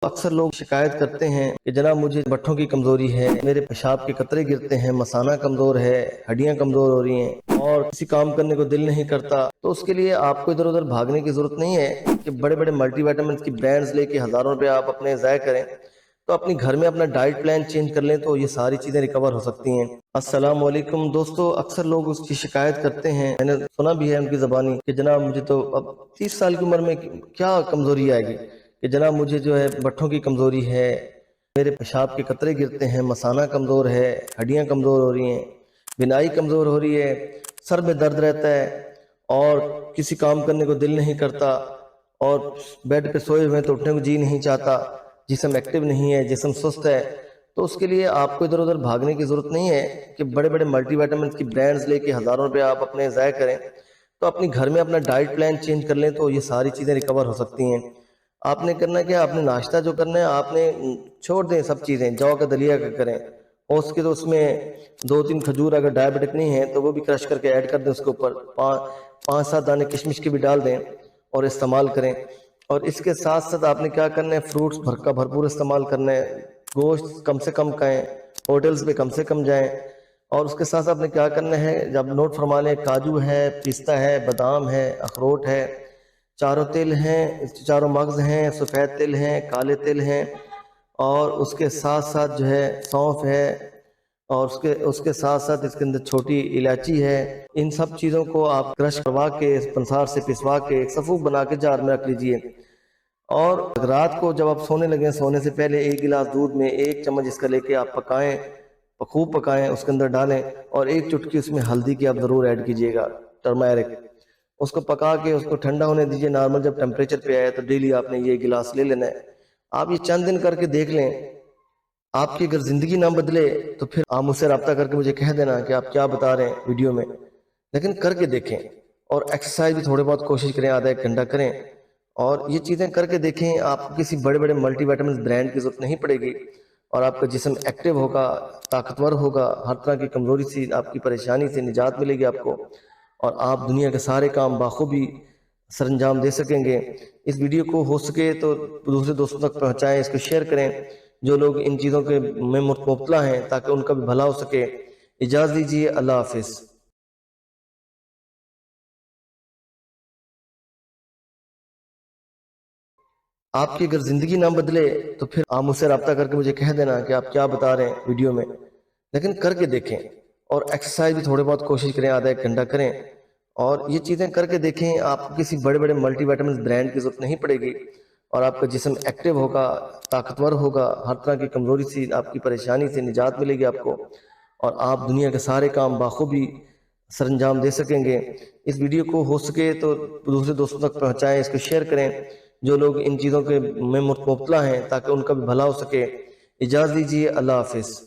اکثر لوگ شکایت کرتے ہیں کہ جناب مجھے بٹھوں کی کمزوری ہے، میرے پیشاب کے قطرے گرتے ہیں، مثانہ کمزور ہے، ہڈیاں کمزور ہو رہی ہیں اور کسی کام کرنے کو دل نہیں کرتا۔ تو اس کے لیے آپ کو ادھر ادھر بھاگنے کی ضرورت نہیں ہے کہ بڑے بڑے ملٹی وائٹامنس کی برانڈز لے کے ہزاروں روپے آپ اپنے ضائع کریں۔ تو اپنی گھر میں اپنا ڈائٹ پلان چینج کر لیں تو یہ ساری چیزیں ریکور ہو سکتی ہیں۔ السلام علیکم دوستو، اکثر لوگ اس کی شکایت کرتے ہیں، میں نے سنا بھی ہے ان کی زبانی، کہ جناب مجھے تو اب 30 سال کی عمر میں کیا کمزوری آئے گی، کہ جناب مجھے جو ہے بٹھوں کی کمزوری ہے، میرے پیشاب کے قطرے گرتے ہیں، مثانہ کمزور ہے، ہڈیاں کمزور ہو رہی ہیں، بینائی کمزور ہو رہی ہے، سر میں درد رہتا ہے اور کسی کام کرنے کو دل نہیں کرتا اور بیڈ پہ سوئے ہوئے تو اٹھنے کو جی نہیں چاہتا، جسم ایکٹیو نہیں ہے، جسم سست ہے۔ تو اس کے لیے آپ کو ادھر ادھر بھاگنے کی ضرورت نہیں ہے کہ بڑے بڑے ملٹی وائٹامنس کی برانڈز لے کے ہزاروں روپے آپ اپنے ضائع کریں۔ تو اپنی گھر میں اپنا ڈائٹ پلان چینج کر لیں تو یہ ساری چیزیں ریکور ہو سکتی ہیں۔ آپ نے کرنا کیا، آپ نے ناشتہ جو کرنا ہے آپ نے چھوڑ دیں سب چیزیں، جو کا دلیا کا کریں، اور اس کے تو اس میں 2-3 کھجور اگر ڈائبٹک نہیں ہے تو وہ بھی کرش کر کے ایڈ کر دیں، اس کے اوپر 5-7 دانے کشمش کے بھی ڈال دیں اور استعمال کریں۔ اور اس کے ساتھ ساتھ آپ نے کیا کرنا ہے، فروٹس بھرپور استعمال کرنا ہے، گوشت کم سے کم کھائیں، ہوٹلز پہ کم سے کم جائیں۔ اور اس کے ساتھ ساتھ آپ نے کیا کرنا ہے، جب نوٹ فرما لیں، کاجو ہے، پستہ ہے، بادام ہے، اخروٹ ہے، چاروں تل ہیں، چاروں مغز ہیں، سفید تل ہیں، کالے تل ہیں، اور اس کے ساتھ ساتھ جو ہے سونف ہے، اور اس کے ساتھ ساتھ اس کے اندر چھوٹی الائچی ہے۔ ان سب چیزوں کو آپ کرش کروا کے پنسار سے پسوا کے ایک صفوف بنا کے جار میں رکھ لیجئے، اور رات کو جب آپ سونے لگیں، سونے سے پہلے 1 گلاس دودھ میں 1 چمچ اس کا لے کے آپ پکائیں، خوب پکائیں، اس کے اندر ڈالیں، اور 1 چٹکی اس میں ہلدی کی آپ ضرور ایڈ کیجئے گا، ٹرمرک۔ اس کو پکا کے اس کو ٹھنڈا ہونے دیجئے، نارمل جب ٹیمپریچر پہ آئے تو ڈیلی آپ نے یہ گلاس لے لینا ہے۔ آپ یہ چند دن کر کے دیکھ لیں، آپ کی اگر زندگی نہ بدلے تو پھر آپ مجھ سے رابطہ کر کے مجھے کہہ دینا کہ آپ کیا بتا رہے ہیں ویڈیو میں، لیکن کر کے دیکھیں۔ اور ایکسرسائز بھی تھوڑے بہت کوشش کریں، آدھا 1 گھنٹہ کریں، اور یہ چیزیں کر کے دیکھیں، آپ کو کسی بڑے بڑے ملٹی وائٹامنس برانڈ کی ضرورت نہیں پڑے گی، اور آپ کا جسم ایکٹیو ہوگا، طاقتور ہوگا، ہر طرح کی کمزوری سے، آپ کی پریشانی سے نجات ملے گی آپ کو، اور آپ دنیا کے سارے کام بخوبی سر انجام دے سکیں گے۔ اس ویڈیو کو ہو سکے تو دوسرے دوستوں تک پہنچائیں، اس کو شیئر کریں، جو لوگ ان چیزوں کے میں مبتلا ہیں، تاکہ ان کا بھی بھلا ہو سکے۔ اجازت دیجیے، اللہ حافظ۔ آپ کی اگر زندگی نہ بدلے تو پھر آپ مجھ سے رابطہ کر کے مجھے کہہ دینا کہ آپ کیا بتا رہے ہیں ویڈیو میں، لیکن کر کے دیکھیں۔ اور ایکسرسائز بھی تھوڑے بہت کوشش کریں، آدھا 1 گھنٹہ کریں، اور یہ چیزیں کر کے دیکھیں، آپ کو کسی بڑے بڑے ملٹی وائٹامنس برانڈ کی ضرورت نہیں پڑے گی، اور آپ کا جسم ایکٹیو ہوگا، طاقتور ہوگا، ہر طرح کی کمزوری سے، آپ کی پریشانی سے نجات ملے گی آپ کو، اور آپ دنیا کے سارے کام بخوبی سر انجام دے سکیں گے۔ اس ویڈیو کو ہو سکے تو دوسرے دوستوں تک پہنچائیں، اس کو شیئر کریں، جو لوگ ان چیزوں کے میں مبتلا ہیں، تاکہ ان کا بھی بھلا ہو سکے۔ اجازت دیجیے، اللہ حافظ۔